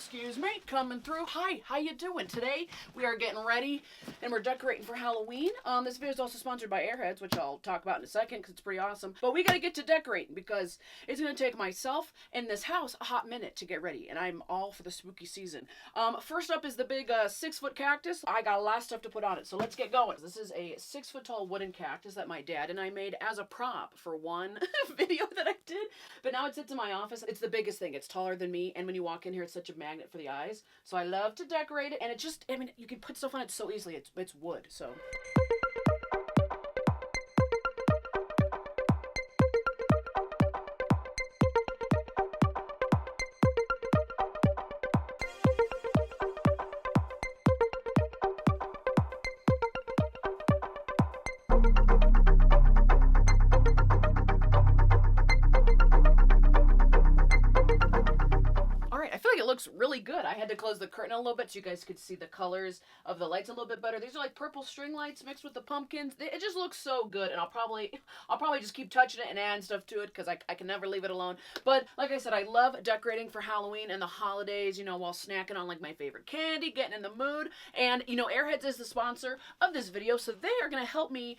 Excuse me, coming through. Hi, how you doing? Today we are getting ready and we're decorating for Halloween. This video is also sponsored by Airheads, which I'll talk about in a second because it's pretty awesome. But we gotta get to decorating because it's gonna take myself and this house a hot minute to get ready, and I'm all for the spooky season. First up is the big 6-foot cactus. I got a lot of stuff to put on it, so let's get going. This is a 6-foot tall wooden cactus that my dad and I made as a prop for one video that I did. But now it sits in my office. It's the biggest thing. It's taller than me, and when you walk in here, it's such a magnet for the eyes. So I love to decorate it, and it just, I mean, you can put stuff on it so easily. It's wood, so. Looks really good. I had to close the curtain a little bit so you guys could see the colors of the lights a little bit better. These are like purple string lights mixed with the pumpkins. It just looks so good, and I'll probably just keep touching it and adding stuff to it because I can never leave it alone. But like I said, I love decorating for Halloween and the holidays, you know, while snacking on like my favorite candy, getting in the mood. And you know, Airheads is the sponsor of this video, so they are going to help me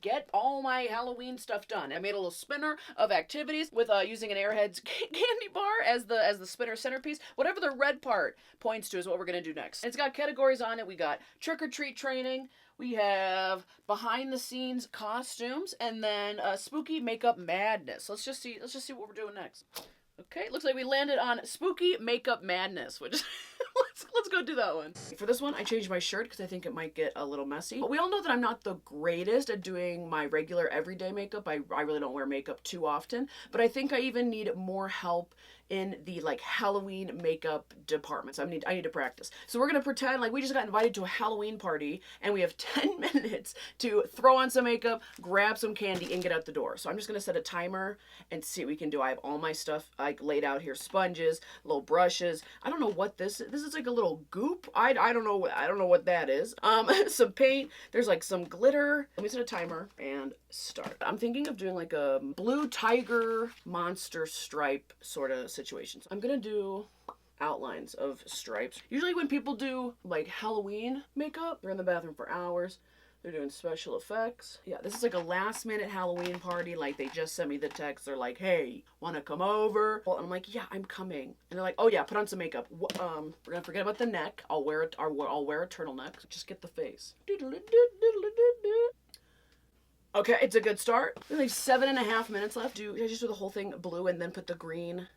get all my Halloween stuff done. I made a little spinner of activities with using an Airheads candy bar as the spinner centerpiece. Whatever the red part points to is what we're going to do next. It's got categories on it. We got trick-or-treat training. We have behind the scenes costumes, and then spooky makeup madness. Let's just see what we're doing next. Okay, looks like we landed on spooky makeup madness, which let's go do that one. For this one, I changed my shirt because I think it might get a little messy. But we all know that I'm not the greatest at doing my regular everyday makeup. I really don't wear makeup too often, but I think I even need more help in the like Halloween makeup department. So I need to practice. So we're gonna pretend like we just got invited to a Halloween party and we have 10 minutes to throw on some makeup, grab some candy, and get out the door. So I'm just gonna set a timer and see what we can do. I have all my stuff like laid out here: sponges, little brushes. I don't know what this is. This is like a little goop. I don't know what that is. Some paint. There's like some glitter. Let me set a timer and start. I'm thinking of doing like a blue tiger monster stripe sort of situation. So I'm gonna do outlines of stripes. Usually when people do like Halloween makeup, they're in the bathroom for hours. They're doing special effects. Yeah, this is like a last minute Halloween party. Like they just sent me the text. They're like, hey, wanna come over? Well, I'm like, yeah, I'm coming. And they're like, oh yeah, put on some makeup. We're gonna forget about the neck. I'll wear a turtleneck. Just get the face. Okay, it's a good start. There's like 7.5 minutes left. I just do the whole thing blue and then put the green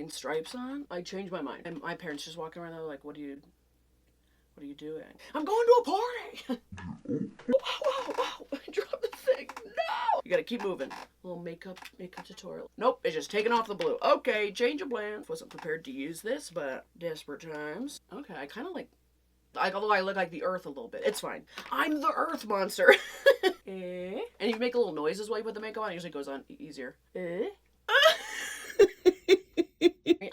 stripes on? I changed my mind. And my parents just walking around, they're like, what are you doing? I'm going to a party! Wow, I dropped the thing. No! You gotta keep moving. A little makeup tutorial. Nope, it's just taking off the blue. Okay, change of plans. Wasn't prepared to use this, but desperate times. Okay, I kind of like, although I look like the earth a little bit. It's fine. I'm the earth monster. And you make a little noises while you put the makeup on. It usually goes on easier.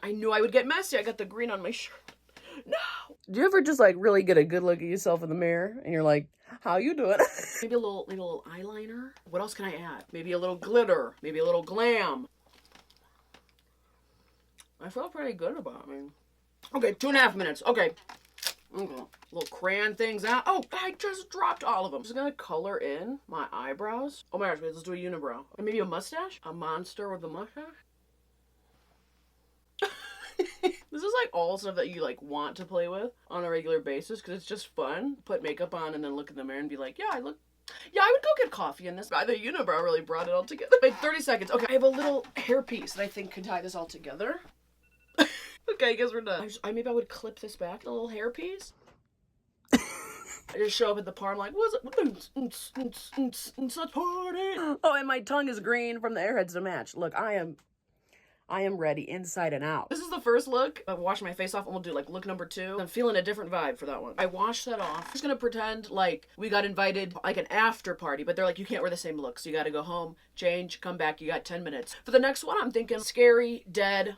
I knew I would get messy. I got the green on my shirt. No! Do you ever just like really get a good look at yourself in the mirror and you're like, how you doing? Maybe a little eyeliner. What else can I add? Maybe a little glitter. Maybe a little glam. I feel pretty good about me. Okay, 2.5 minutes. Okay. Little crayon things out. Oh, I just dropped all of them. I'm just gonna color in my eyebrows. Oh my gosh, wait, let's do a unibrow. And maybe a mustache? A monster with a mustache? This is like all stuff that you like want to play with on a regular basis because it's just fun. Put makeup on and then look in the mirror and be like, yeah, I would go get coffee in this. The unibrow really brought it all together. Wait, 30 seconds. Okay, I have a little hairpiece that I think can tie this all together. Okay, I guess we're done. Maybe I would clip this back, a little hairpiece. I just show up at the party, I'm like, what's it? Such party. Oh, and my tongue is green from the Airheads to match. Look, I am ready inside and out. This is the first look. I wash my face off and we'll do like look number 2. I'm feeling a different vibe for that one. I washed that off. I'm just gonna pretend like we got invited like an after party, but they're like, you can't wear the same look. So you gotta go home, change, come back. You got 10 minutes. For the next one, I'm thinking scary, dead,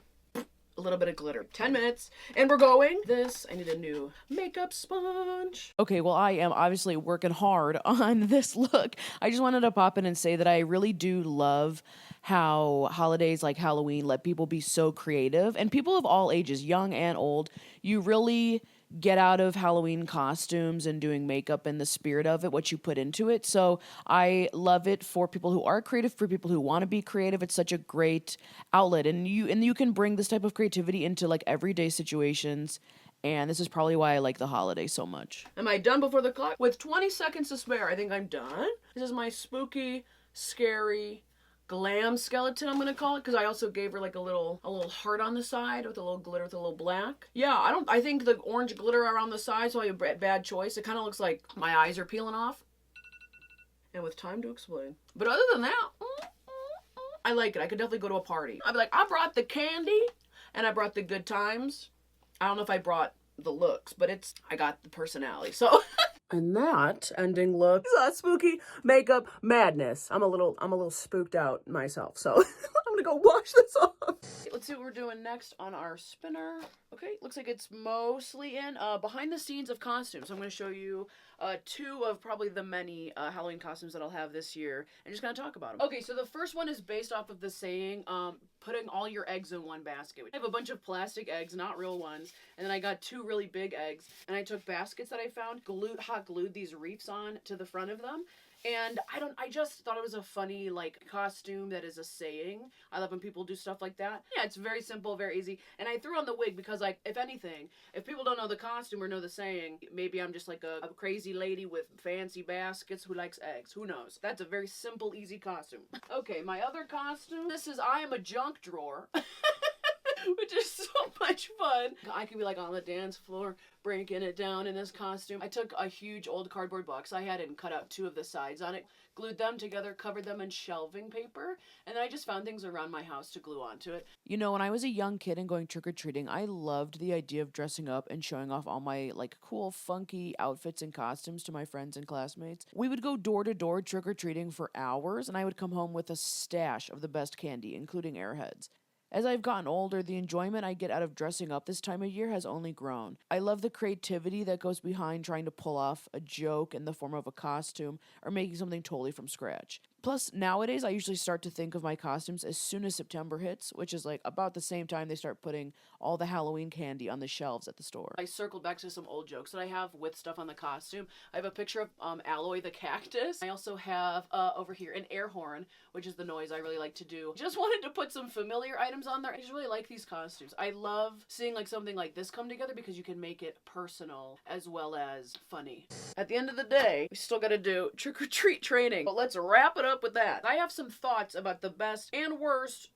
a little bit of glitter. 10 minutes, and we're going. I need a new makeup sponge. Okay, well, I am obviously working hard on this look. I just wanted to pop in and say that I really do love how holidays like Halloween let people be so creative, and people of all ages, young and old. You really get out of Halloween costumes and doing makeup and the spirit of it, what you put into it. So I love it for people who are creative, for people who want to be creative. It's such a great outlet, and you can bring this type of creativity into like everyday situations. And this is probably why I like the holiday so much. Am I done before the clock? With 20 seconds to spare, I think I'm done. This is my spooky, scary glam skeleton, I'm gonna call it, because I also gave her like a little heart on the side with a little glitter with a little black. Yeah, I think the orange glitter around the sides was a bad choice. It kind of looks like my eyes are peeling off. And with time to explain. But other than that, I like it. I could definitely go to a party. I'd be like, I brought the candy and I brought the good times. I don't know if I brought the looks, but I got the personality. So and that ending look is spooky makeup madness. I'm a little spooked out myself, so I'm gonna go wash this off. Let's see what we're doing next on our spinner. Okay, looks like it's mostly in behind the scenes of costumes. So I'm gonna show you 2 of probably the many Halloween costumes that I'll have this year, and just gonna talk about them. Okay, so the first one is based off of the saying, putting all your eggs in one basket. I have a bunch of plastic eggs, not real ones, and then I got 2 really big eggs, and I took baskets that I found, hot glued these reefs on to the front of them. And I just thought it was a funny, like, costume that is a saying. I love when people do stuff like that. Yeah, it's very simple, very easy. And I threw on the wig because, like, if anything, if people don't know the costume or know the saying, maybe I'm just like a crazy lady with fancy baskets who likes eggs. Who knows? That's a very simple, easy costume. Okay, my other costume. I am a junk drawer. Which is so much fun. I could be like on the dance floor breaking it down in this costume. I took a huge old cardboard box I had and cut out 2 of the sides on it, glued them together, covered them in shelving paper, and then I just found things around my house to glue onto it. You know, when I was a young kid and going trick-or-treating, I loved the idea of dressing up and showing off all my like cool, funky outfits and costumes to my friends and classmates. We would go door to door trick-or-treating for hours, and I would come home with a stash of the best candy, including Airheads. As I've gotten older, the enjoyment I get out of dressing up this time of year has only grown. I love the creativity that goes behind trying to pull off a joke in the form of a costume or making something totally from scratch. Plus, nowadays, I usually start to think of my costumes as soon as September hits, which is like about the same time they start putting all the Halloween candy on the shelves at the store. I circled back to some old jokes that I have with stuff on the costume. I have a picture of Alloy the cactus. I also have over here an air horn, which is the noise I really like to do. Just wanted to put some familiar items on there. I just really like these costumes. I love seeing like something like this come together because you can make it personal as well as funny. At the end of the day, we still gotta do trick-or-treat training, but let's wrap it up with that. I have some thoughts about the best and worst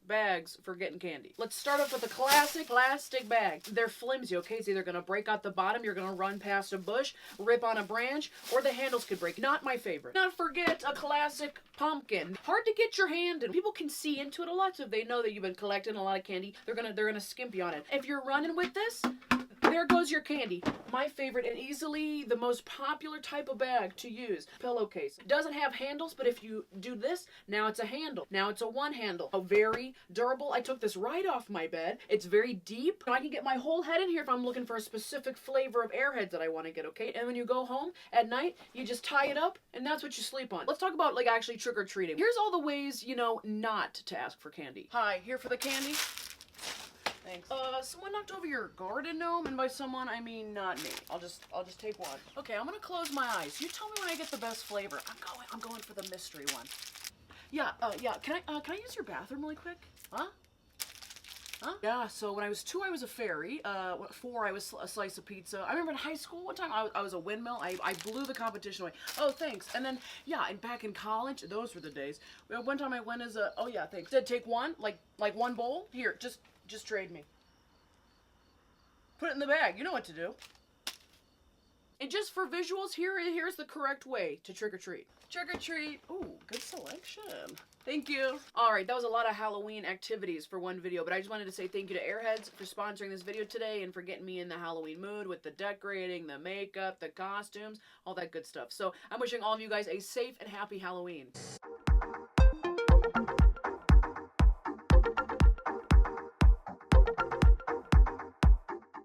bags for getting candy. Let's start off with a classic plastic bag. They're flimsy, okay? It's either gonna break out the bottom, you're gonna run past a bush, rip on a branch, or the handles could break. Not my favorite. Not forget a classic pumpkin. Hard to get your hand in. People can see into it a lot, so if they know that you've been collecting a lot of candy, they're gonna skimp you on it. If you're running with this, there goes your candy. My favorite and easily the most popular type of bag to use. Pillowcase. It doesn't have handles, but if you do this, now it's a handle. Now it's a one handle. Oh, very durable. I took this right off my bed. It's very deep. I can get my whole head in here if I'm looking for a specific flavor of Airheads that I want to get, okay? And when you go home at night, you just tie it up and that's what you sleep on. Let's talk about like actually trick-or-treating. Here's all the ways, you know, not to ask for candy. Hi, here for the candy? Thanks. Someone knocked over your garden gnome, and by someone, I mean not me. I'll just take one. Okay, I'm gonna close my eyes. You tell me when I get the best flavor. I'm going for the mystery one. Yeah, can I use your bathroom really quick? Huh? Yeah, so when I was 2, I was a fairy. 4, I was a slice of pizza. I remember in high school, one time I was a windmill. I blew the competition away. Oh, thanks. And then, yeah, and back in college, those were the days. One time I went as a, oh yeah, thanks. Did take one, like one bowl? Here, just trade me. Put it in the bag. You know what to do. And just for visuals, here's the correct way to trick-or-treat. Trick-or-treat. Ooh, good selection. Thank you. Alright, that was a lot of Halloween activities for one video, but I just wanted to say thank you to Airheads for sponsoring this video today and for getting me in the Halloween mood with the decorating, the makeup, the costumes, all that good stuff. So I'm wishing all of you guys a safe and happy Halloween.